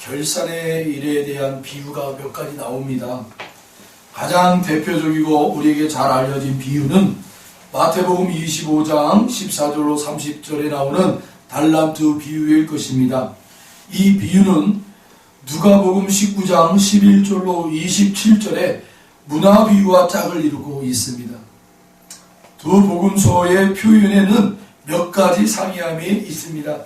결산의 일에 대한 비유가 몇 가지 나옵니다. 가장 대표적이고 우리에게 잘 알려진 비유는 마태복음 25장 14절로 30절에 나오는 달란트 비유일 것입니다. 이 비유는 누가복음 19장 11절로 27절에 문화 비유와 짝을 이루고 있습니다. 두 복음서의 표현에는 몇 가지 상이함이 있습니다.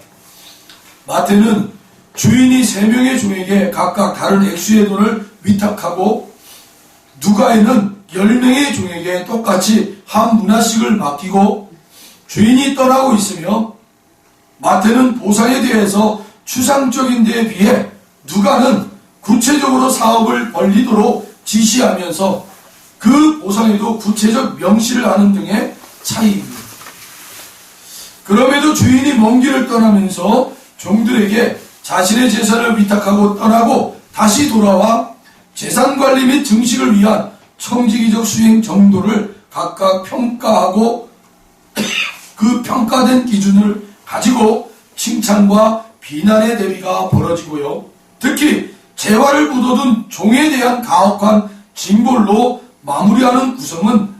마태는 주인이 3명의 종에게 각각 다른 액수의 돈을 위탁하고 누가에는 10명의 종에게 똑같이 한 문화씩을 맡기고 주인이 떠나고 있으며 마태는 보상에 대해서 추상적인 데에 비해 누가는 구체적으로 사업을 벌리도록 지시하면서 그 보상에도 구체적 명시를 하는 등의 차이입니다. 그럼에도 주인이 먼 길을 떠나면서 종들에게 자신의 재산을 위탁하고 떠나고 다시 돌아와 재산관리 및 증식을 위한 청지기적 수행 정도를 각각 평가하고 그 평가된 기준을 가지고 칭찬과 비난의 대비가 벌어지고요. 특히 재화를 묻어둔 종에 대한 가혹한 징벌로 마무리하는 구성은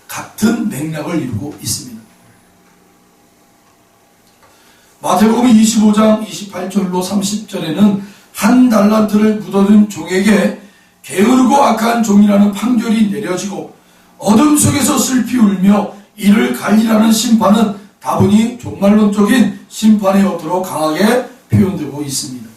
같은 맥락을 이루고 있습니다. 마태복음 25장 28절로 30절에는 한 달란트를 묻어둔 종에게 게으르고 악한 종이라는 판결이 내려지고 어둠 속에서 슬피 울며 이를 갈리라는 심판은 다분히 종말론적인 심판의 어투로 강하게 표현되고 있습니다.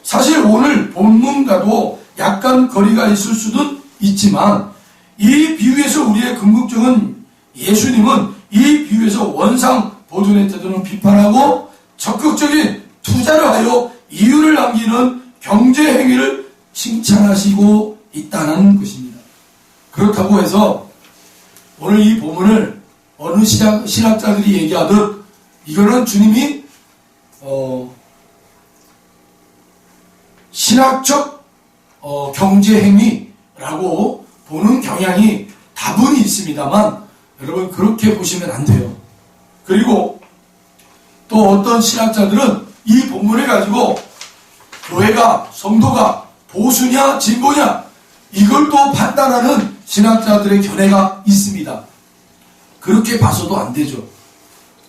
사실 오늘 본문과도 약간 거리가 있을 수도 있지만 이 비유에서 우리의 궁극적인 예수님은 이 비유에서 원상 보존의 태도는 비판하고 적극적인 투자를 하여 이윤을 남기는 경제 행위를 칭찬하시고 있다는 것입니다. 그렇다고 해서 오늘 이 본문을 어느 신학자들이 얘기하듯 이거는 주님이 신학적 경제 행위라고 보는 경향이 다분히 있습니다만 여러분 그렇게 보시면 안 돼요. 그리고 또 어떤 신학자들은 이 본문을 가지고 교회가 성도가 보수냐 진보냐 이걸 또 판단하는 신학자들의 견해가 있습니다. 그렇게 봐서도 안 되죠.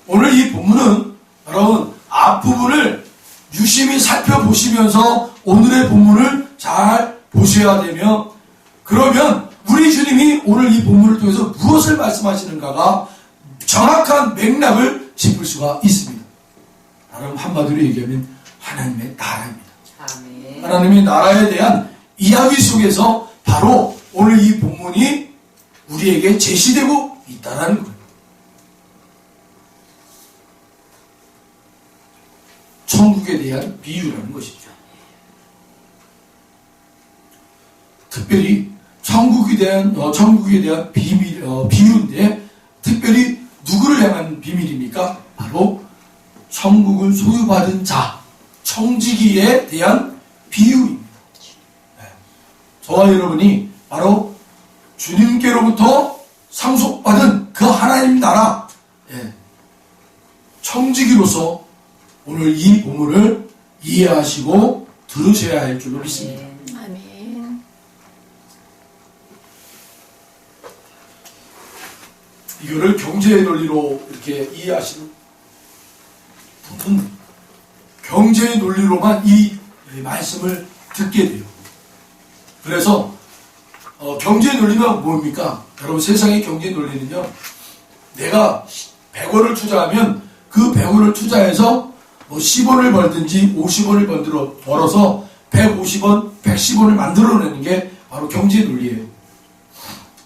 오늘 이 본문은 여러분 앞부분을 유심히 살펴보시면서 오늘의 본문을 잘 보셔야 되며 그러면 우리 주님이 오늘 이 본문을 통해서 무엇을 말씀하시는가가 정확한 맥락을 짚을 수가 있습니다. 다른 한마디로 얘기하면 하나님의 나라입니다. 아멘. 하나님의 나라에 대한 이야기 속에서 바로 오늘 이 본문이 우리에게 제시되고 있다는 거예요. 천국에 대한 비유라는 것이죠. 특별히 천국에 대한 비유인데 특별히 누구를 향한 비밀입니까? 바로 천국을 소유받은 자, 청지기에 대한 비유입니다. 저와 여러분이 바로 주님께로부터 상속받은 그 하나님 나라 청지기로서 오늘 이 본문을 이해하시고 들으셔야 할 줄로 믿습니다. 아멘. 이거를 경제의 논리로 이렇게 이해하시는 분은 경제의 논리로만 이 말씀을 듣게 돼요. 그래서 경제의 논리가 뭡니까? 여러분 세상의 경제의 논리는요. 내가 100원을 투자하면 그 100원을 투자해서 뭐 10원을 벌든지 50원을 벌어서 150원, 110원을 만들어내는 게 바로 경제의 논리예요.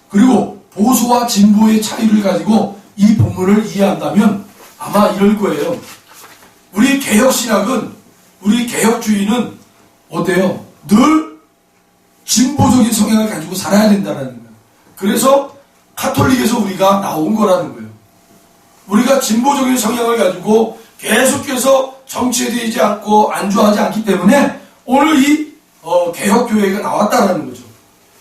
그리고 보수와 진보의 차이를 가지고 이 본문을 이해한다면 아마 이럴 거예요. 우리 개혁신학은, 우리 개혁주의는 어때요? 늘 진보적인 성향을 가지고 살아야 된다는 거예요. 그래서 카톨릭에서 우리가 나온 거라는 거예요. 우리가 진보적인 성향을 가지고 계속해서 정치에 대지 않고 안주하지 않기 때문에 오늘 이 개혁교회가 나왔다라는 거죠.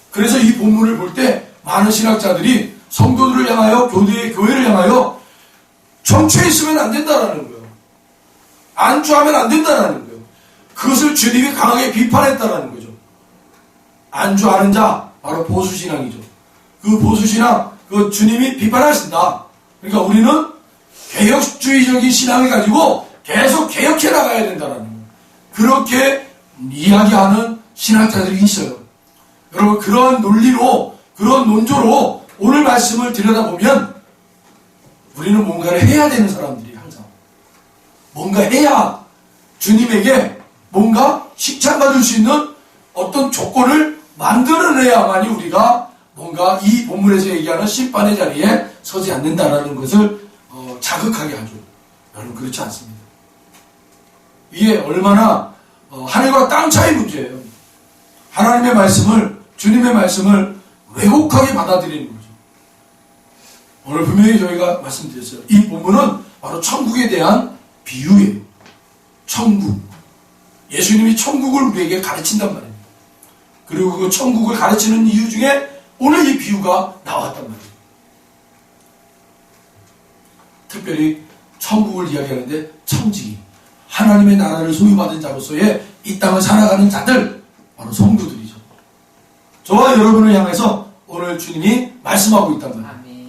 그래서 이 본문을 볼 때 많은 신학자들이 성도들을 향하여 교회를 향하여 정치에 있으면 안 된다라는 거예요. 안주하면 안 된다라는 거예요. 그것을 주님이 강하게 비판했다라는 거죠. 안주하는 자, 바로 보수신앙이죠. 그 보수신앙, 그 주님이 비판하신다. 그러니까 우리는 개혁주의적인 신앙을 가지고 계속 개혁해 나가야 된다는 거예요. 그렇게 이야기하는 신학자들이 있어요. 여러분, 그런 논리로, 그런 논조로 오늘 말씀을 들여다보면 우리는 뭔가를 해야 되는 사람들이 항상 뭔가 해야 주님에게 뭔가 칭찬받을 수 있는 어떤 조건을 만들어내야만이 우리가 뭔가 이 본문에서 얘기하는 심판의 자리에 서지 않는다라는 것을 자극하게 하죠. 여러분, 그렇지 않습니다. 이게 얼마나 하늘과 땅 차이 문제예요. 하나님의 말씀을, 주님의 말씀을 왜곡하게 받아들이는 거죠. 오늘 분명히 저희가 말씀드렸어요. 이 본문은 바로 천국에 대한 비유예요. 천국. 예수님이 천국을 우리에게 가르친단 말이에요. 그리고 그 천국을 가르치는 이유 중에 오늘 이 비유가 나왔단 말이에요. 특별히 천국을 이야기하는데 청지기, 하나님의 나라를 소유받은 자로서의 이 땅을 살아가는 자들, 바로 성도들이죠. 저와 여러분을 향해서 오늘 주님이 말씀하고 있단 말이에요. 아멘.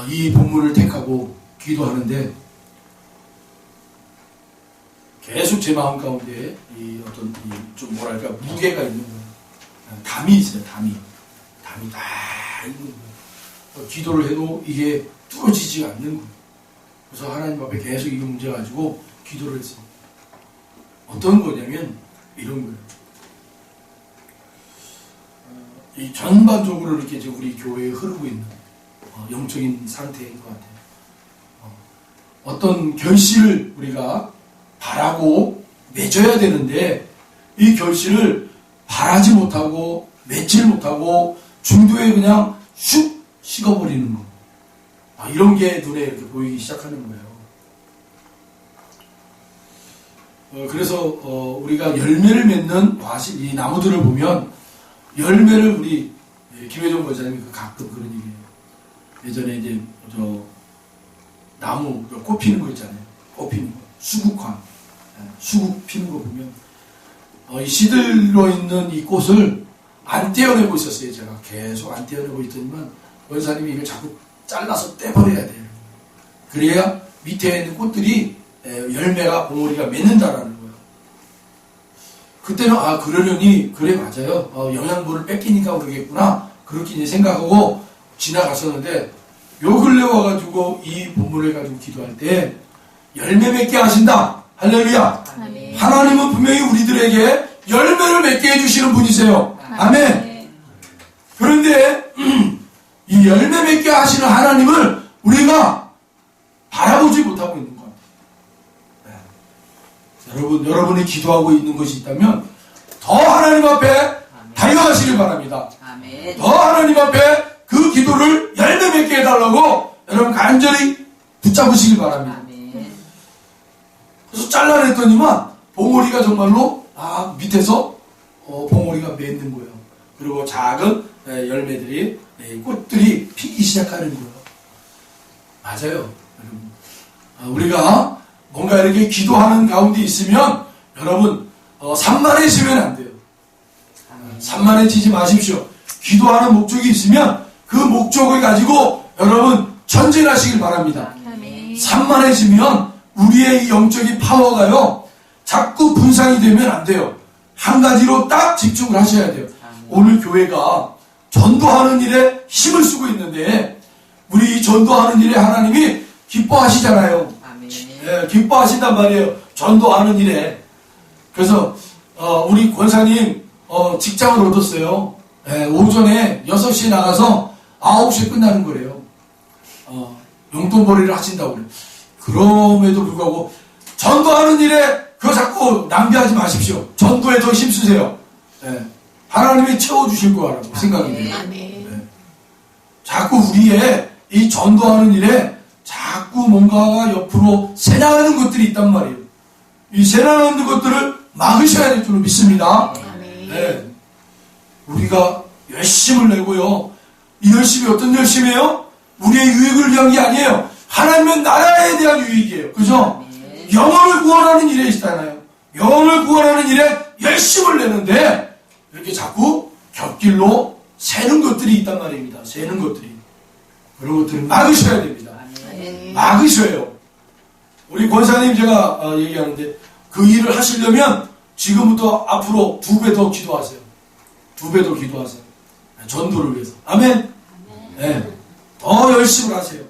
이 본문을 택하고 기도하는데 계속 제 마음 가운데 이 어떤 좀 뭐랄까 무게가 있는 거예요. 담이 있어요. 담이 다 있는 거예요. 기도를 해도 이게 뚫어지지 않는 거예요. 그래서 하나님 앞에 계속 이 문제 가지고 기도를 했어요. 어떤 거냐면 이런 거예요. 이 전반적으로 이렇게 이제 우리 교회에 흐르고 있는 영적인 상태인 것 같아요. 어떤 결실을 우리가 바라고 맺어야 되는데 이 결실을 바라지 못하고 맺질 못하고 중도에 그냥 슉 식어버리는 거. 이런 게 눈에 이렇게 보이기 시작하는 거예요. 그래서 우리가 열매를 맺는 과실, 이 나무들을 보면 열매를 우리 김혜종 권사님이 가끔 그런 얘기해요. 예전에 이제 저 나무 꽃 피는 거 있잖아요. 꽃 피는 거, 수국화, 수국 피는 거 보면 이 시들어 있는 이 꽃을 안 떼어내고 있었어요. 제가 계속 안 떼어내고 있더니만 권사님이 이걸 자꾸 잘라서 떼버려야 돼요. 그래야 밑에 있는 꽃들이 열매가 봉오리가 맺는다라는 거예요. 그때는 그러려니 그래 맞아요. 영양분을 뺏기니까 그러겠구나 그렇게 이제 생각하고 지나갔었는데 요 근래 와가지고 이 본문을 가지고 기도할 때 열매 맺게 하신다. 할렐루야. 아멘. 하나님은 분명히 우리들에게 열매를 맺게 해주시는 분이세요. 아멘. 그런데 이 열매 맺게 하시는 하나님을 우리가 바라보지 못하고 있는 것 같아요. 여러분이 기도하고 있는 것이 있다면 더 하나님 앞에 달려가시길 바랍니다. 아멘. 더 하나님 앞에 그 기도를 열매 맺게 해달라고 여러분 간절히 붙잡으시길 바랍니다. 아멘. 그래서 잘라냈더니만 봉오리가 정말로 밑에서 봉오리가 맺는 거예요. 그리고 작은 열매들이 꽃들이 피기 시작하는 거예요. 맞아요. 우리가 뭔가 이렇게 기도하는 가운데 있으면 여러분 산만해지면 안 돼요. 산만해지지 마십시오. 기도하는 목적이 있으면 그 목적을 가지고 여러분 전진하시길 바랍니다. 아멘. 산만해지면 우리의 이 영적인 파워가요 자꾸 분산이 되면 안 돼요. 한 가지로 딱 집중을 하셔야 돼요. 오늘 교회가 전도하는 일에 힘을 쓰고 있는데 우리 이 전도하는 일에 하나님이 기뻐하시잖아요. 아멘. 예, 기뻐하신단 말이에요. 전도하는 일에. 그래서 우리 권사님 직장을 얻었어요. 예, 오전에 6시에 나가서 9시에 끝나는 거래요. 용돈벌이를 하신다고 그래요. 그럼에도 불구하고 전도하는 일에 그거 자꾸 낭비하지 마십시오. 전도에 더 힘쓰세요. 예, 하나님이 채워주실 거라고 생각이 돼요. 예, 자꾸 우리의 이 전도하는 일에 자꾸 뭔가가 옆으로 새나가는 것들이 있단 말이에요. 이 새나가는 것들을 막으셔야 될 줄로 믿습니다. 네. 우리가 열심을 내고요. 이 열심이 어떤 열심이에요? 우리의 유익을 위한 게 아니에요. 하나님의 나라의 대한 유익이에요. 그죠? 영혼을 구원하는 일에 있잖아요. 영혼을 구원하는 일에 열심을 내는데 이렇게 자꾸 곁길로 새는 것들이 있단 말입니다. 새는 것들이. 그런 것들을 막으셔야 됩니다. 막으셔요. 우리 권사님 제가 얘기하는데 그 일을 하시려면 지금부터 앞으로 2배 더 기도하세요. 2배 더 기도하세요. 전도를 위해서. 아멘. 네. 더 열심히 하세요. 네.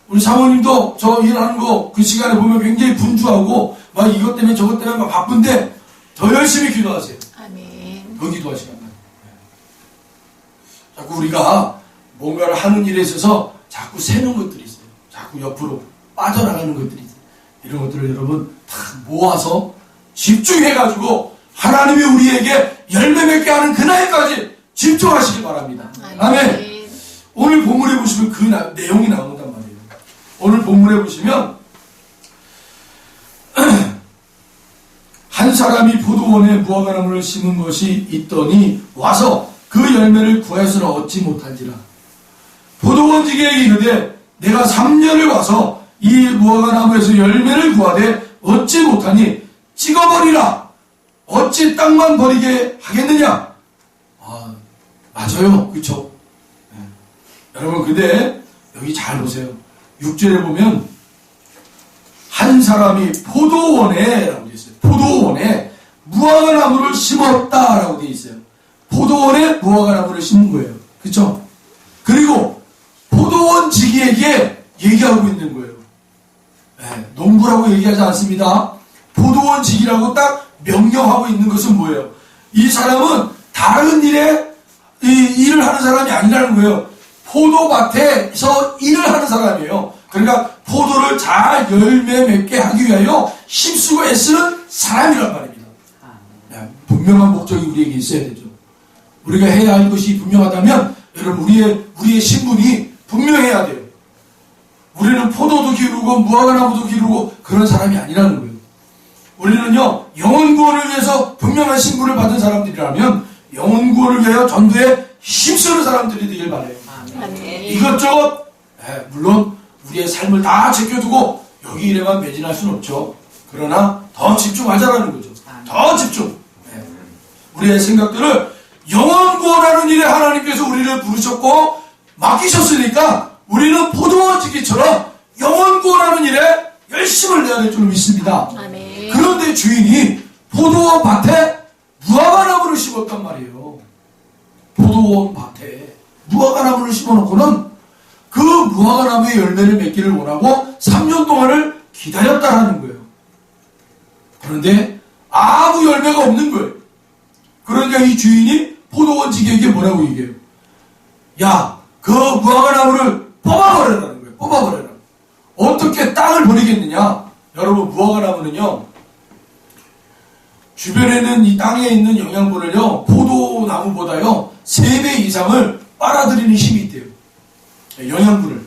우리 사모님도 저 일하는 거 그 시간에 보면 굉장히 분주하고 막 이것 때문에 저것 때문에 막 바쁜데 더 열심히 기도하세요. 아멘. 더 기도하시란 말이에요. 네. 자꾸 우리가 뭔가를 하는 일에 있어서 자꾸 새는 것들이 있어요. 자꾸 옆으로 빠져나가는 것들이 있어요. 이런 것들을 여러분 다 모아서 집중해가지고 하나님이 우리에게 열매 맺게 하는 그날까지 집중하시기 바랍니다. 아멘. 오늘 본문에 보시면 그 내용이 나온단 말이에요. 오늘 본문에 보시면 한 사람이 포도원에 무화과나무를 심은 것이 있더니 와서 그 열매를 구해서는 얻지 못한지라. 포도원 지기에게 이르되 내가 3년을 와서 이 무화과나무에서 열매를 구하되 얻지 못하니 찍어버리라. 어찌 땅만 버리게 하겠느냐. 맞아요. 그쵸? 네. 여러분 근데 여기 잘 보세요. 6절에 보면 한 사람이 포도원에 라고 되어 있어요. 포도원에 무화과나무를 심었다 라고 되어 있어요. 포도원에 무화과나무를 심은 거예요. 그쵸? 그리고 포도원 지기에게 얘기하고 있는 거예요. 네, 농부라고 얘기하지 않습니다. 포도원 지기라고 딱 명령하고 있는 것은 뭐예요? 이 사람은 다른 일에 일을 하는 사람이 아니라는 거예요. 포도밭에서 일을 하는 사람이에요. 그러니까 포도를 잘 열매 맺게 하기 위하여 힘쓰고 애쓰는 사람이란 말입니다. 네, 분명한 목적이 우리에게 있어야 되죠. 우리가 해야 할 것이 분명하다면 여러분 우리의 신분이 분명해야 돼요. 우리는 포도도 기르고 무화과나무도 기르고 그런 사람이 아니라는 거예요. 우리는요 영혼 구원을 위해서 분명한 신분을 받은 사람들이라면 영혼 구원을 위하여 전도에 힘쓰는 사람들이 되길 바라요. 이것저것 물론 우리의 삶을 다 제껴두고 여기 일에만 매진할 수는 없죠. 그러나 더 집중하자라는 거죠. 더 집중. 우리의 생각들을 영혼 구원하는 일에 하나님께서 우리를 부르셨고 맡기셨으니까 우리는 포도원 지기처럼 영혼 구원하는 일에 열심을 내야 될 줄 믿습니다. 아멘. 그런데 주인이 포도원 밭에 무화과나무를 심었단 말이에요. 포도원 밭에 무화과나무를 심어놓고는 그 무화과나무의 열매를 맺기를 원하고 3년 동안을 기다렸다라는 거예요. 그런데 아무 열매가 없는 거예요. 그러니까 이 주인이 포도원 지기에게 뭐라고 얘기해요? 야, 그 무화과나무를 뽑아버리라는 거예요. 뽑아버려라. 어떻게 땅을 버리겠느냐? 여러분 무화과나무는요 주변에는 이 땅에 있는 영양분을요 포도나무보다요 3배 이상을 빨아들이는 힘이 있대요. 영양분을.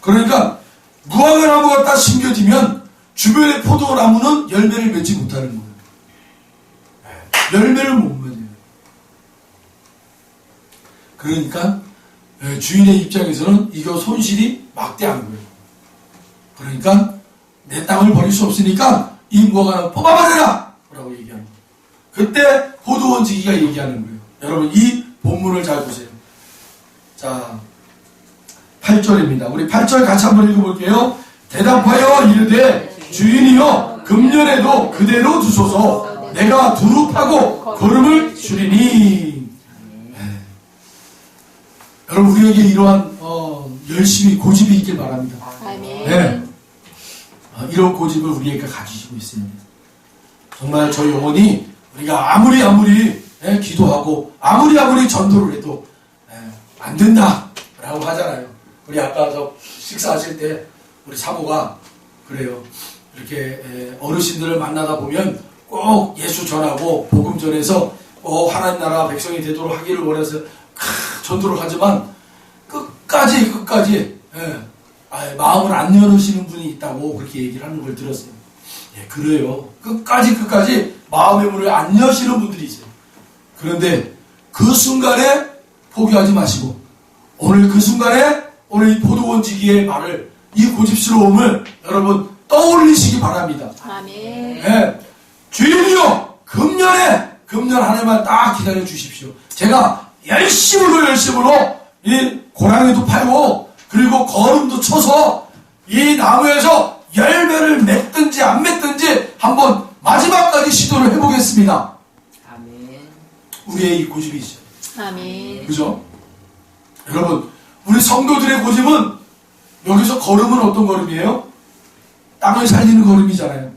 그러니까 무화과나무가 딱 심겨지면 주변의 포도나무는 열매를 맺지 못하는 거예요. 열매를 못 맺어요. 그러니까 주인의 입장에서는 이거 손실이 막대한 거예요. 그러니까 내 땅을 버릴 수 없으니까 이 무화과나무 뽑아버려라! 라고 얘기하는 거예요. 그때 포도원 지기가 얘기하는 거예요. 여러분 이 본문을 잘 보세요. 자 8절입니다. 우리 8절 같이 한번 읽어볼게요. 대답하여 이르되 주인이여 금년에도 그대로 두소서 내가 두릅하고 거름을 주리니. 여러분 우리에게 이러한 열심히 고집이 있길 바랍니다. 네. 이런 고집을 우리에게 가지시고 있습니다. 정말 저 영혼이 우리가 아무리 기도하고 아무리 전도를 해도 안 된다 라고 하잖아요. 우리 아까 저 식사하실 때 우리 사모가 그래요. 이렇게 어르신들을 만나다 보면 꼭 예수 전하고 복음 전해서 하나님 나라 백성이 되도록 하기를 원해서 전도를 하지만 끝까지 마음을 안 열으시는 분이 있다고 그렇게 얘기를 하는 걸 들었어요. 예, 그래요. 끝까지 마음의 문을 안 여시는 분들이 있어요. 그런데 그 순간에 포기하지 마시고 오늘 그 순간에 오늘 이 포도원지기의 말을, 이 고집스러움을 여러분 떠올리시기 바랍니다. 아멘. 네. 주님이요, 금년 한 해만 딱 기다려 주십시오. 제가 열심으로 이 고랑이도 팔고 그리고 거름도 쳐서 이 나무에서 열매를 맺든지 안 맺든지 한번 마지막까지 시도를 해보겠습니다. 아멘. 우리의 이 고집이 있어요. 아멘. 그죠? 여러분, 우리 성도들의 고집은 여기서 걸음은 어떤 걸음이에요? 땅을 살리는 걸음이잖아요.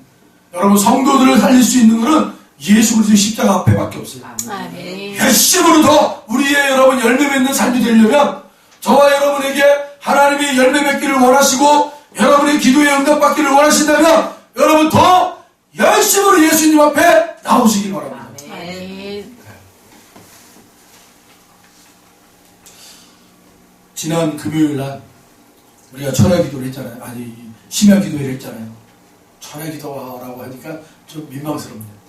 여러분, 성도들을 살릴 수 있는 것은 예수 그리스도의 십자가 앞에밖에 없어요. 아멘. 열심으로 더 우리의 여러분 열매 맺는 삶이 되려면 저와 여러분에게 하나님이 열매 맺기를 원하시고 여러분의 기도에 응답받기를 원하신다면 여러분 더 열심으로 예수님 앞에 나오시기 바랍니다. 아멘. 지난 금요일날 우리가 철야 기도를 했잖아요. 아니 심야 기도회를 했잖아요. 철야 기도라고 하니까 좀 민망스럽네요.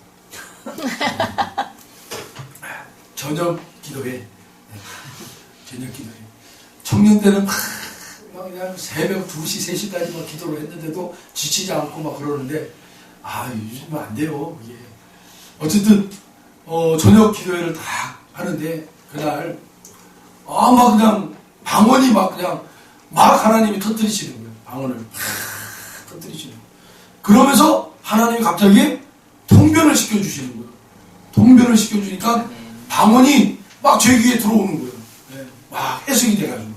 저녁 기도회. 저녁 기도회. 청년 때는 막 그냥 새벽 2시, 3시까지 막 기도를 했는데도 지치지 않고 막 그러는데, 요즘은 안 돼요, 이게. 어쨌든, 저녁 기도회를 다 하는데, 그날, 막 그냥, 방언이 막 그냥, 막 하나님이 터뜨리시는 거예요. 방언을 막 터뜨리시는 거예요. 그러면서 하나님이 갑자기 통변을 시켜주시는 거예요. 통변을 시켜주니까 방언이 막 제 귀에 들어오는 거예요. 네, 막 해석이 돼가지고.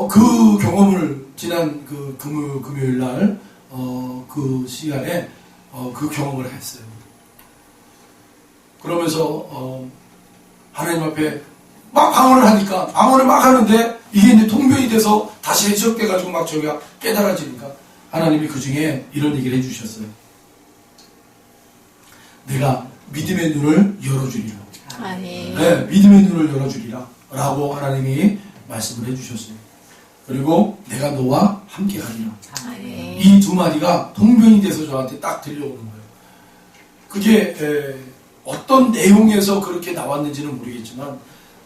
그 경험을 지난 그 금요일 날, 그 시간에, 그 경험을 했어요. 그러면서, 하나님 앞에 막 방언을 하니까, 방언을 막 하는데, 이게 이제 통변이 돼서 다시 해석돼가지고 막 저희가 깨달아지니까, 하나님이 그 중에 이런 얘기를 해주셨어요. 내가 믿음의 눈을 열어주리라. 아멘. 네, 믿음의 눈을 열어주리라. 라고 하나님이 말씀을 해주셨어요. 그리고 내가 너와 함께 가리라. 아멘. 이 두 마디가 통변이 돼서 저한테 딱 들려오는 거예요. 그게 어떤 내용에서 그렇게 나왔는지는 모르겠지만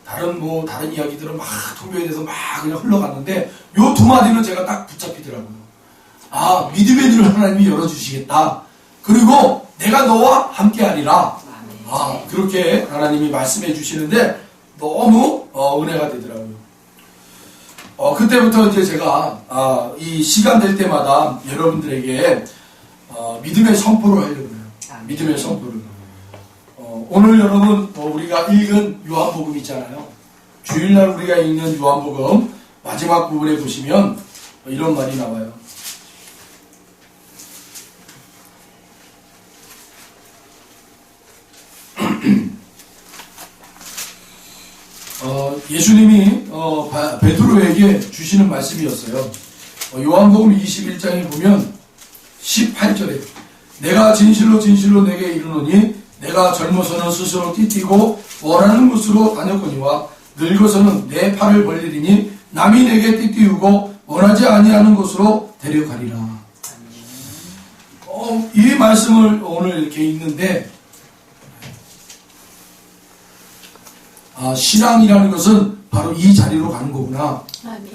다른 이야기들은 막 통변이 돼서 막 그냥 흘러갔는데 요 두 마디는 제가 딱 붙잡히더라고요. 믿음의 눈을 하나님이 열어주시겠다. 그리고 내가 너와 함께하리라. 그렇게 하나님이 말씀해 주시는데 너무 은혜가 되더라고요. 그때부터 이제 제가 이 시간 될 때마다 여러분들에게 믿음의 선포를 하려고 해요. 믿음의 선포를. 오늘 여러분 우리가 읽은 요한복음 있잖아요. 주일날 우리가 읽는 요한복음 마지막 부분에 보시면 이런 말이 나와요. 예수님이 베드로에게 주시는 말씀이었어요. 요한복음 21장에 보면 18절에 내가 진실로 진실로 내게 이르노니 내가 젊어서는 스스로 띠띠고 원하는 곳으로 다녔거니와 늙어서는 내 팔을 벌리리니 남이 내게 띠띠우고 원하지 아니하는 곳으로 데려가리라. 이 말씀을 오늘 이렇게 읽는데 신앙이라는 것은 바로 이 자리로 가는 거구나. 아멘.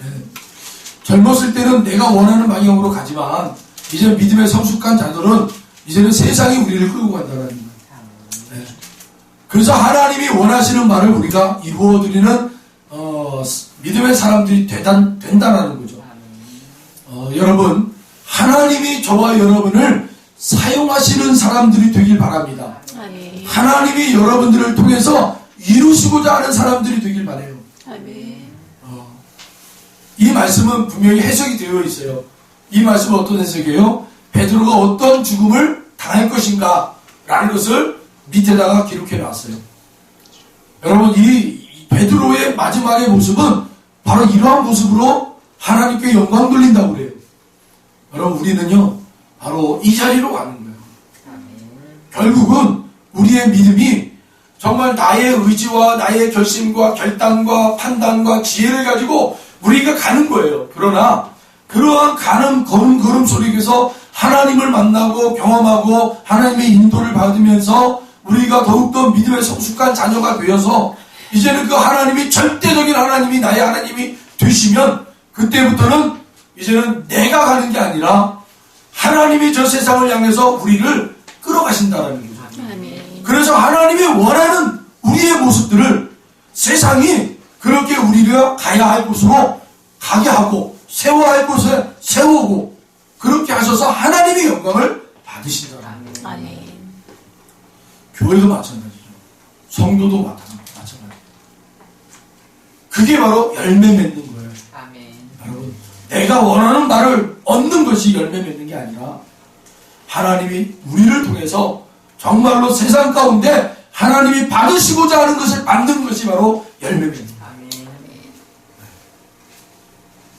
젊었을 때는 내가 원하는 방향으로 가지만 이제 믿음의 성숙한 자들은 이제는 세상이 우리를 끌고 간다는 거예요. 그래서 하나님이 원하시는 말을 우리가 이루어드리는 믿음의 사람들이 된다는 거죠. 여러분 하나님이 저와 여러분을 사용하시는 사람들이 되길 바랍니다. 아멘. 하나님이 여러분들을 통해서 이루시고자 하는 사람들이 되길 바라요. 아멘. 이 말씀은 분명히 해석이 되어 있어요. 이 말씀은 어떤 해석이에요? 베드로가 어떤 죽음을 당할 것인가 라는 것을 밑에다가 기록해 놨어요. 여러분 이 베드로의 마지막의 모습은 바로 이러한 모습으로 하나님께 영광 돌린다고 그래요. 여러분 우리는요 바로 이 자리로 가는 거예요. 결국은 우리의 믿음이 정말 나의 의지와 나의 결심과 결단과 판단과 지혜를 가지고 우리가 가는 거예요. 그러나 그러한 가는 걸음 속에서 하나님을 만나고 경험하고 하나님의 인도를 받으면서 우리가 더욱더 믿음의 성숙한 자녀가 되어서 이제는 그 하나님이 절대적인 하나님이 나의 하나님이 되시면 그때부터는 이제는 내가 가는 게 아니라 하나님이 저 세상을 향해서 우리를 끌어가신다라는 거죠. 아멘. 그래서 하나님이 원하는 우리의 모습들을 세상이 그렇게 우리가 가야 할 곳으로 가게 하고 세워야 할 곳에 세우고 그렇게 하셔서 하나님의 영광을 받으신다라는 거예요. 아멘. 교회도 마찬가지죠. 성도도 마찬가지죠. 그게 바로 열매 맺는 거예요. 아멘. 여러분, 내가 원하는 바를 얻는 것이 열매 맺는 게 아니라 하나님이 우리를 통해서 정말로 세상 가운데 하나님이 받으시고자 하는 것을 받는 것이 바로 열매 맺는 거예요. 아멘.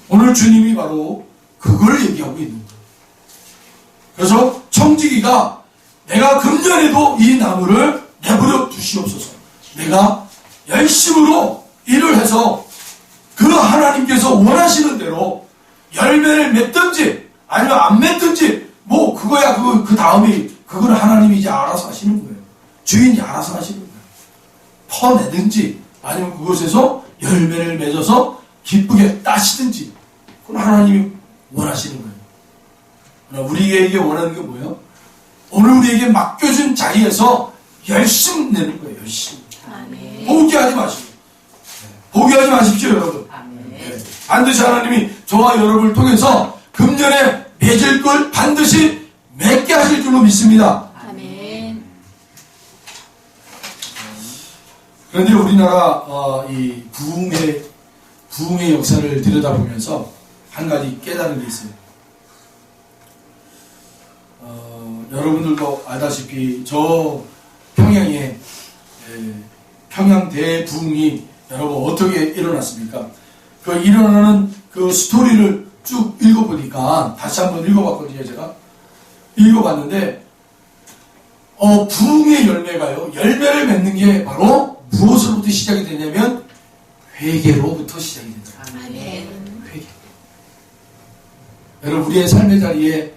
오늘 주님이 바로 그걸 얘기하고 있는 거예요. 그래서 청지기가 내가 금년에도 이 나무를 내버려 두시옵소서. 내가 열심으로 일을 해서 그 하나님께서 원하시는 대로 열매를 맺든지 아니면 안 맺든지 뭐 그거야 그 다음에 그걸 하나님이 이제 알아서 하시는 거예요. 주인이 알아서 하시는 거예요. 퍼내든지 아니면 그곳에서 열매를 맺어서 기쁘게 따시든지 그건 하나님이 원하시는 거예요. 그러나 우리에게 원하는 게 뭐예요? 오늘 우리에게 맡겨준 자리에서 열심히 내는 거예요. 열심히. 아멘. 포기하지 마시고. 포기하지 마십시오, 여러분. 아멘. 네. 반드시 하나님이 저와 여러분을 통해서 금년에 맺을 걸 반드시 맺게 하실 줄로 믿습니다. 아멘. 그런데 우리나라 이 부흥의 역사를 들여다보면서 한 가지 깨달은 게 있어요. 여러분들도 알다시피 저 평양에 평양 대부흥이 여러분 어떻게 일어났습니까? 그 일어나는 그 스토리를 쭉 읽어보니까 다시 한번 읽어봤거든요. 제가 읽어봤는데 부흥의 열매가요. 열매를 맺는 게 바로 무엇으로부터 시작이 되냐면 회개로부터 시작이 된다. 아멘. 회개. 여러분 우리의 삶의 자리에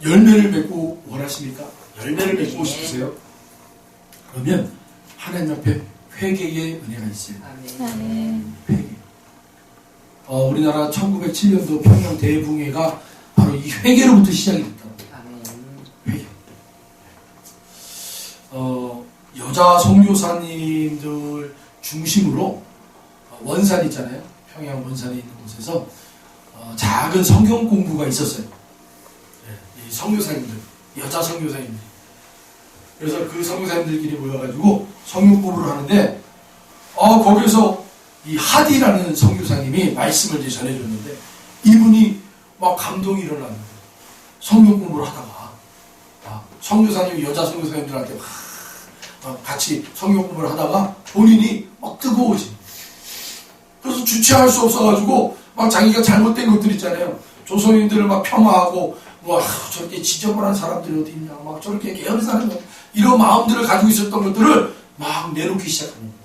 열매를 맺고 원하십니까? 열매를 맺고 싶으세요? 그러면 하나님 앞에 회개의 은혜가 있어요. 아멘. 아멘. 회개. 우리나라 1907년도 평양 대붕회가 바로 이 회개로부터 시작이 됐다고. 아멘. 회개. 여자 선교사님들 중심으로 원산 있잖아요. 평양 원산에 있는 곳에서 작은 성경 공부가 있었어요. 이 선교사님들, 여자 선교사님들. 그래서 그 선교사님들끼리 모여가지고 성경 공부를 하는데 거기서 이 하디라는 선교사님이 말씀을 이제 전해줬는데 이분이 막 감동이 일어나는 거예요. 성경 공부를 하다가 선교사님이 여자 선교사님들한테 같이 성경 공부를 하다가 본인이 막 뜨거워지. 그래서 주체할 수 없어가지고 막 자기가 잘못된 것들 있잖아요. 조선인들을 막 폄하하고 저렇게 지저분한 사람들이 어디 있냐, 막 저렇게 게으른 사람들 이런 마음들을 가지고 있었던 것들을 막 내놓기 시작합니다.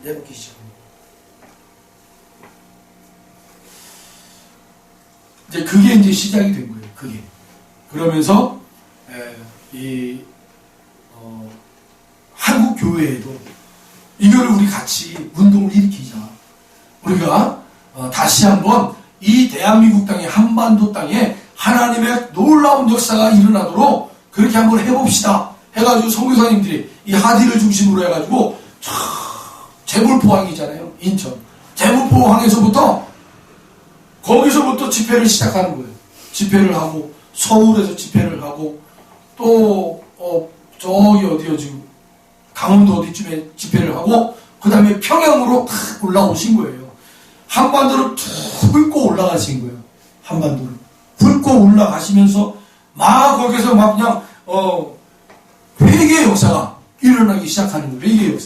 내놓기 시작합니다. 이제 그게 이제 시작이 된 거예요. 그게 그러면서 한국 교회에도 이거를 우리 같이 운동을 일으키자. 우리가 다시 한번 이 대한민국 땅에 한반도 땅에 하나님의 놀라운 역사가 일어나도록 그렇게 한번 해봅시다. 해가지고 선교사님들이 이 하디를 중심으로 해가지고 재물포항이잖아요. 인천 재물포항에서부터 거기서부터 집회를 시작하는 거예요. 집회를 하고 서울에서 집회를 하고 또 저기 어디요 지금 강원도 어디쯤에 집회를 하고 그 다음에 평양으로 탁 올라오신 거예요. 한반도를 툭 훑고 올라가신 거예요. 한반도를 훑고 올라가시면서 막 거기서 막 그냥 회개의 역사가 일어나기 시작하는 거예요.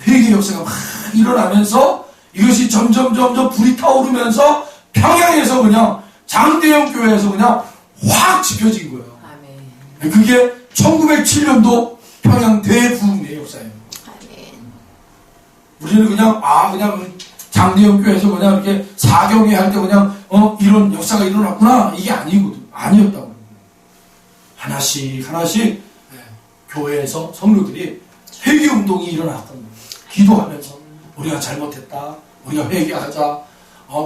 회개의 역사가 막 일어나면서 이것이 점점 불이 타오르면서 평양에서 그냥 장대형 교회에서 그냥 확 지펴진 거예요. 아멘. 그게 1907년도 평양 대부흥의 역사예요. 아멘. 우리는 그냥 장대형 교회에서 그냥 이렇게 사경회 할 때 그냥 이런 역사가 일어났구나 이게 아니었다고. 하나씩 교회에서 성도들이 회개 운동이 일어났던 거예요. 기도하면서 우리가 잘못했다. 우리가 회개하자.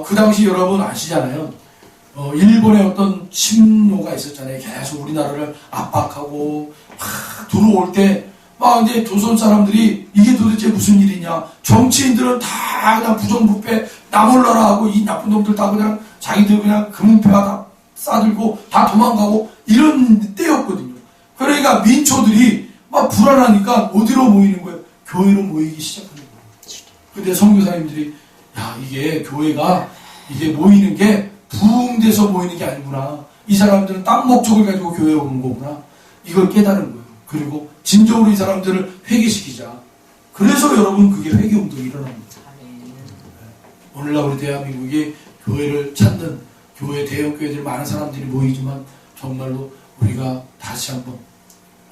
그 당시 여러분 아시잖아요. 일본의 어떤 침노가 있었잖아요. 계속 우리나라를 압박하고 막 들어올 때 막 이제 조선 사람들이 이게 도대체 무슨 일이냐. 정치인들은 다 그냥 부정부패 나 몰라라 하고 이 나쁜 놈들 다 그냥 자기들 그냥 금은폐가 다 싸들고 다 도망가고 이런 때였거든요. 그러니까 민초들이 막 불안하니까 어디로 모이는 거예요? 교회로 모이기 시작하는 거예요. 근데 선교사님들이 야 이게 교회가 이게 모이는 게 부흥돼서 모이는 게 아니구나. 이 사람들은 딴 목적을 가지고 교회에 오는 거구나. 이걸 깨달은 거예요. 그리고 진정으로 이 사람들을 회개시키자. 그래서 여러분 그게 회개운동이 일어납니다. 오늘날 우리 대한민국이 교회를 찾는 교회 대형 교회들 많은 사람들이 모이지만 정말로 우리가 다시 한번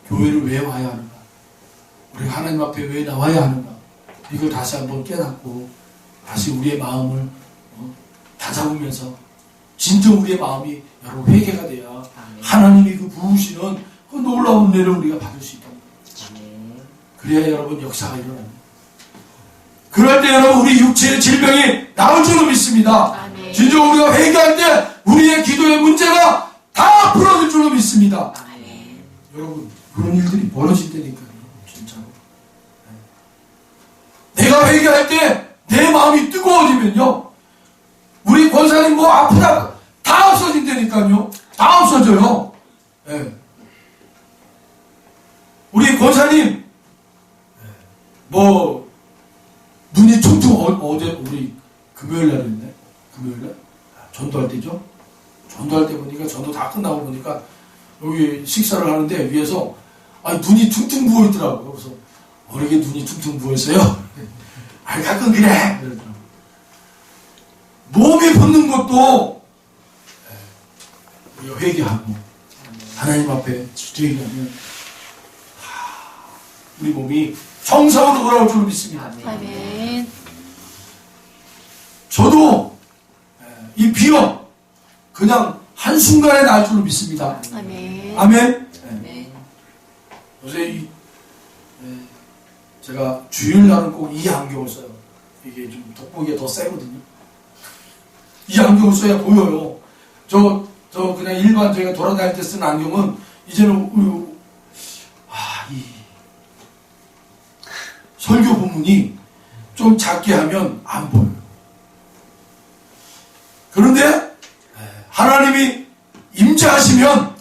교회를 왜 와야 하는가? 우리가 하나님 앞에 왜 나와야 하는가? 이걸 다시 한번 깨닫고 다시 우리의 마음을 다잡으면서 진정 우리의 마음이 여러분 회개가 돼야 하나님이 그 부으시는 그 놀라운 은혜를 우리가 받을 수 있답니다. 그래야 여러분 역사가 일어납니다. 그럴 때 여러분 우리 육체의 질병이 나올 줄로 믿습니다. 아멘. 진정 우리가 회개할 때 우리의 기도의 문제가 다 풀어질 줄로 믿습니다. 아멘. 여러분 그런 일들이 벌어진다니까요. 진짜로. 내가 회개할 때 내 마음이 뜨거워지면요. 우리 권사님 뭐 아프다 다 없어진다니까요. 다 없어져요. 네. 우리 권사님 뭐 눈이 퉁퉁 어제 우리 금요일 날 했네. 금요일 날 전도할 때죠. 전도할 때 보니까 전도 다 끝나고 보니까 여기 식사를 하는데 위에서 눈이 퉁퉁 부어 있더라고요. 그래서 어떻게 눈이 퉁퉁 부어 있어요? 가끔 그래. 몸이 붓는 것도 우리가 회개하고 하나님 앞에 회개하면 우리 몸이 정상으로 돌아올 줄 믿습니다. 아멘. 저도 이 비염 그냥 한순간에 나을 줄로 믿습니다. 아멘. 아멘. 아멘. 요새 제가 주일날은 꼭 이 안경을 써요. 이게 좀 돋보기가 더 세거든요. 이 안경을 써야 보여요. 저 그냥 일반 저희가 돌아다닐 때 쓰는 안경은 이제는 이 설교 본문이 좀 작게 하면 안 보여요. 그런데 하나님이 임재하시면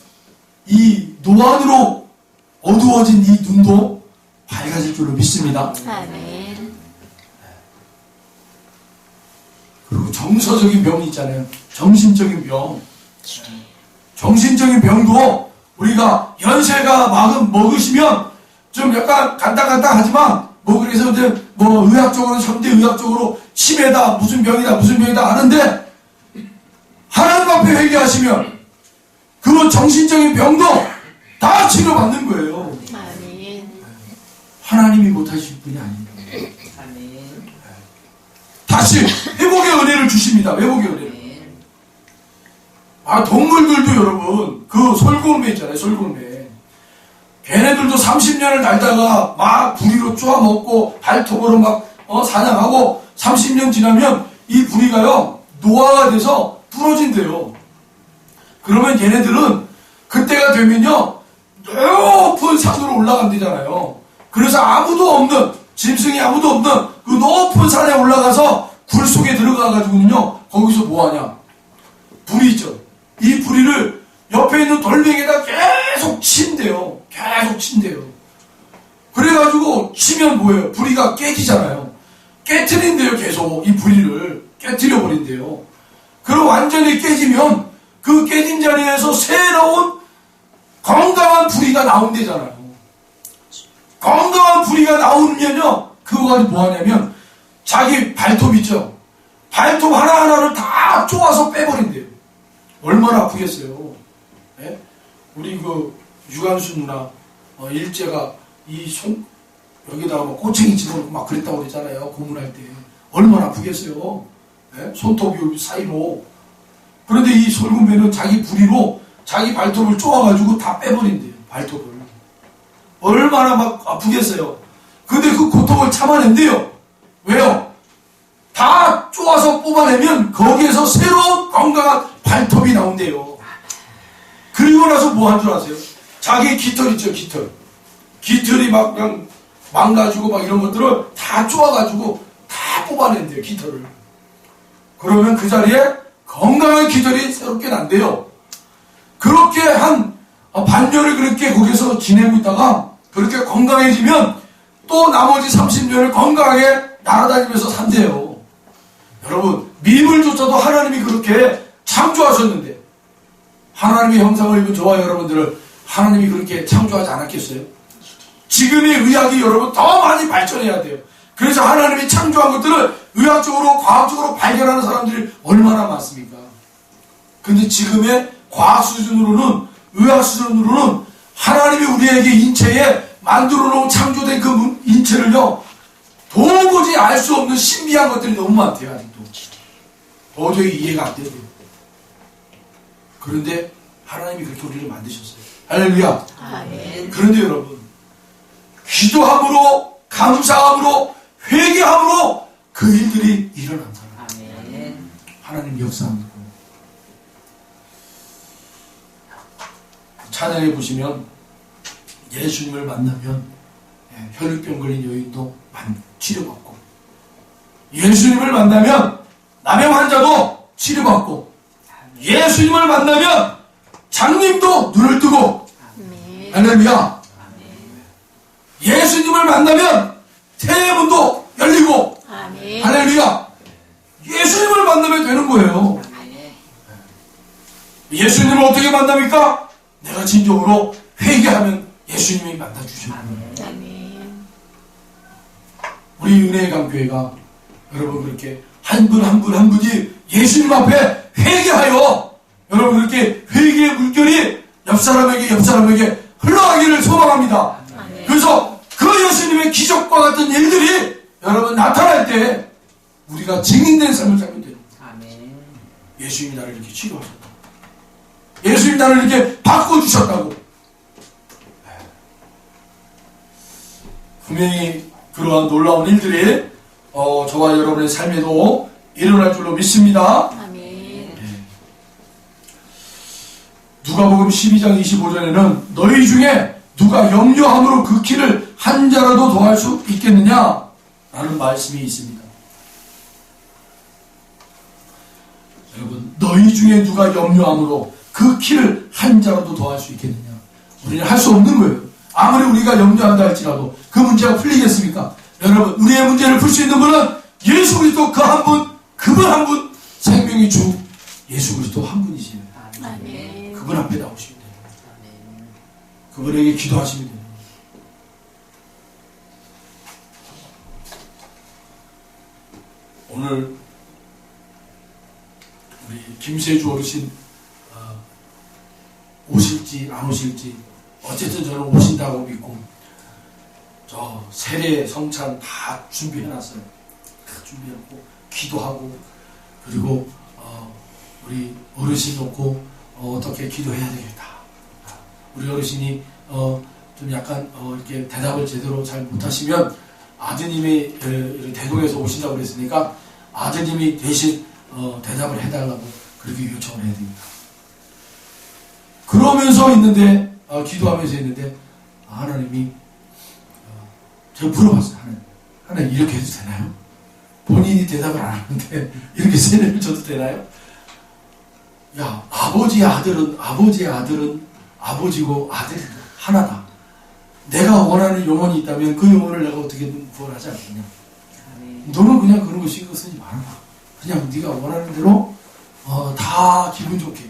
이 노안으로 어두워진 이 눈도 밝아질 줄로 믿습니다. 아멘. 그리고 정서적인 병이 있잖아요. 정신적인 병. 정신적인 병도 우리가 연세가 먹으시면 좀 약간 간당간당하지만 그래서 이제 의학적으로 현대의학적으로 치매다 무슨 병이다 하는데 하나님 앞에 회개하시면 그 정신적인 병도 다 치료받는 거예요. 아멘. 하나님이 못하실 분이 아닙니다. 아멘. 다시 회복의 은혜를 주십니다. 회복의 은혜를. 동물들도 여러분 그 솔골매 있잖아요. 솔골매. 걔네들도 30년을 날다가 막 부리로 쪼아먹고 발톱으로 막 사냥하고 30년 지나면 이 부리가요 노화가 돼서 부러진대요. 그러면 얘네들은 그때가 되면요 높은 산으로 올라간대잖아요. 그래서 아무도 없는 짐승이 아무도 없는 그 높은 산에 올라가서 굴 속에 들어가가지고는요 거기서 뭐하냐 부리 있죠. 이 부리를 옆에 있는 돌멩이에다 계속 친대요. 계속 친대요. 그래가지고 치면 뭐예요? 부리가 깨지잖아요. 깨트린대요. 계속 이 부리를 깨트려 버린대요. 그럼 완전히 깨지면 그 깨진 자리에서 새로운 건강한 부리가 나온대잖아요. 건강한 부리가 나오면요 그거 가지고 뭐하냐면 자기 발톱 있죠. 발톱 하나하나를 다 쪼아서 빼버린대요. 얼마나 아프겠어요. 네? 우리 그 유관순 누나 일제가 이 여기다가 꼬챙이 집어넣고 막 그랬다고 그랬잖아요. 고문할 때 얼마나 아프겠어요. 네? 손톱 여기 사이로. 그런데 이 솔군매는 자기 부리로 자기 발톱을 쪼아가지고 다 빼버린대요. 발톱을. 얼마나 막 아프겠어요. 근데 그 고통을 참아낸대요. 왜요? 다 쪼아서 뽑아내면 거기에서 새로운 건강한 발톱이 나온대요. 그리고 나서 뭐 한 줄 아세요? 자기 깃털 있죠, 깃털. 깃털이 막 그냥 망가지고 막 이런 것들을 다 쪼아가지고 다 뽑아낸대요, 깃털을. 그러면 그 자리에 건강한 깃털이 새롭게 난대요. 그렇게 한 반년을 그렇게 거기서 지내고 있다가 그렇게 건강해지면 또 나머지 30년을 건강하게 날아다니면서 산대요. 여러분, 미물조차도 하나님이 그렇게 창조하셨는데 하나님의 형상을 입은 저와 여러분들을 하나님이 그렇게 창조하지 않았겠어요? 지금의 의학이 여러분 더 많이 발전해야 돼요. 그래서 하나님이 창조한 것들을 의학적으로 과학적으로 발견하는 사람들이 얼마나 많습니까? 근데 지금의 과학 수준으로는, 의학 수준으로는 하나님이 우리에게 인체에 만들어 놓은 창조된 그 인체를요, 도무지 알 수 없는 신비한 것들이 너무 많대요. 아직도 도저히 이해가 안 돼요. 그런데 하나님이 그렇게 우리를 만드셨어요. 할렐루야. 아멘. 그런데 여러분, 기도함으로, 감사함으로, 회개함으로 그 일들이 일어난 사람. 아멘. 하나님 역사합니다. 찬양해 보시면 예수님을 만나면 혈육병 걸린 여인도 치료받고, 예수님을 만나면 남의 환자도 치료받고, 예수님을 만나면 장님도 눈을 뜨고, 아멘. 할렐루야. 예수님을 만나면 태문도 열리고, 아멘. 할렐루야. 예수님을 만나면 되는 거예요. 아멘. 예수님을 어떻게 만납니까? 내가 진정으로 회개하면 예수님이 만나주셔요. 아멘. 우리 은혜의 강교회가 여러분 그렇게 한 분 한 분 한 분이 예수님 앞에 회개하여 여러분 그렇게 회개의 물결이 옆 사람에게 흘러가기를 소망합니다. 아멘. 그래서 그 예수님의 기적과 같은 일들이 여러분 나타날 때 우리가 증인된 삶을 살면 돼요. 아멘. 예수님이 나를 이렇게 치료하셨다. 예수님이 나를 이렇게 바꿔주셨다고. 분명히 그러한 놀라운 일들이 저와 여러분의 삶에도 일어날 줄로 믿습니다. 아멘. 누가복음 12장 25절에는 너희 중에 누가 염려함으로 그 키를 한 자라도 더할 수 있겠느냐? 라는 말씀이 있습니다. 여러분, 너희 중에 누가 염려함으로 그 키를 한 자라도 더할 수 있겠느냐? 우리는 할 수 없는 거예요. 아무리 우리가 염려한다 할지라도 그 문제가 풀리겠습니까? 여러분, 우리의 문제를 풀 수 있는 분은 예수 그리스도 그 한 분, 그분 한 분, 생명의 주 예수 그리스도 한 분이시네요. 아멘. 그분 앞에 나오시면 돼요. 그분에게 기도하시면 돼요. 오늘 우리 김세주 어르신 오실지 안 오실지 어쨌든 저는 오신다고 믿고 저 세례 성찬 다 준비해놨어요. 다 준비하고 기도하고 그리고 우리 어르신 놓고 어떻게 기도해야 되겠다. 우리 어르신이 좀 약간 이렇게 대답을 제대로 잘 못하시면 아드님이 대동에서 오신다고 그랬으니까 아드님이 대신 대답을 해달라고 그렇게 요청을 해야 됩니다. 그러면서 있는데 기도하면서 있는데 하나님이 제가 물어봤어요. 하나님 이렇게 해도 되나요? 본인이 대답을 안 하는데 이렇게 세례를 줘도 되나요? 야, 아버지의 아들은 아버지고 아들이 하나다. 내가 원하는 영혼이 있다면 그 영혼을 내가 어떻게든 구원하지 않겠냐. 너는 그냥 그런 거 신경 쓰지 말아라. 그냥 네가 원하는 대로 다 기분 좋게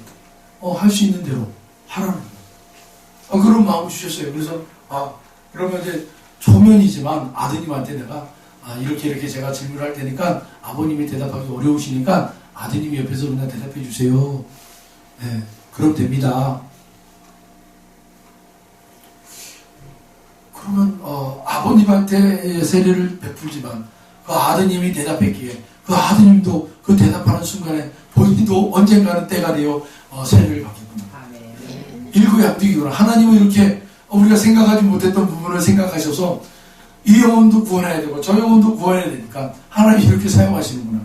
할 수 있는 대로 하라는 거야. 그런 마음을 주셨어요. 그래서 그러면 이제 초면이지만 아드님한테 내가 이렇게 제가 질문을 할 테니까 아버님이 대답하기 어려우시니까 아드님이 옆에서 그냥 대답해 주세요. 네, 그럼 됩니다. 그러면 아버님한테 세례를 베풀지만 그 아드님이 대답했기에 그 아드님도 그 대답하는 순간에 본인도 언젠가는 때가 되어 세례를 받겠구나. 일구양득이구나. 하나님은 이렇게 우리가 생각하지 못했던 부분을 생각하셔서 이 영혼도 구원해야 되고 저 영혼도 구원해야 되니까 하나님이 이렇게 사용하시는구나.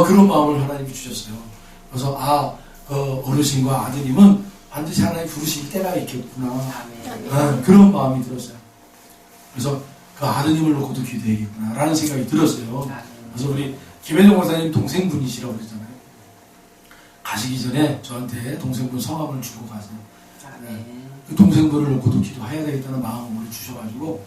그런 마음을 하나님이 주셨어요. 그래서 어르신과 아드님은 반드시 하나님 부르실 때가 있겠구나. 그런 마음이 들었어요. 그래서 그 아드님을 놓고도 기도해야겠구나 라는 생각이 들었어요. 그래서 우리 김혜정 원사님 동생분이시라고 그러잖아요. 가시기 전에 저한테 동생분 성함을 주고 가세요. 그 동생분을 놓고도 기도해야 되겠다는 마음을 주셔가지고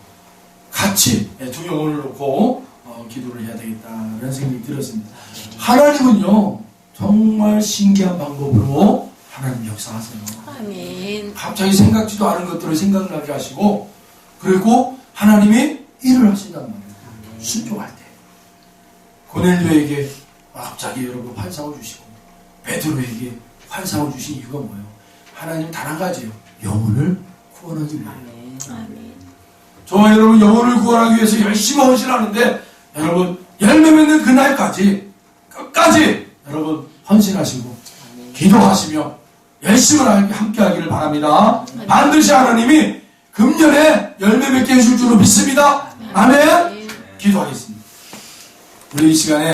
같이 두 영혼을 놓고 기도를 해야 되겠다는 생각이 들었습니다. 하나님은요 정말 신기한 방법으로 하나님 역사하세요. 아멘. 갑자기 생각지도 않은 것들을 생각나게 하시고 그리고 하나님이 일을 하신단 말이에요. 순종할 때 고넬료에게 갑자기 여러분 환상을 주시고 베드로에게 환상을 주신 이유가 뭐예요? 하나님 단 한 가지예요. 영혼을 구원하기 위해요. 아멘. 저와 여러분 영혼을 구원하기 위해서 열심히 헌신하는데 여러분 열매 맺는 그날까지 끝까지 여러분 헌신하시고 기도하시며 열심히 함께 하기를 바랍니다. 반드시 하나님이 금년에 열매 맺게 해줄 줄로 믿습니다. 아멘. 기도하겠습니다. 우리 이 시간에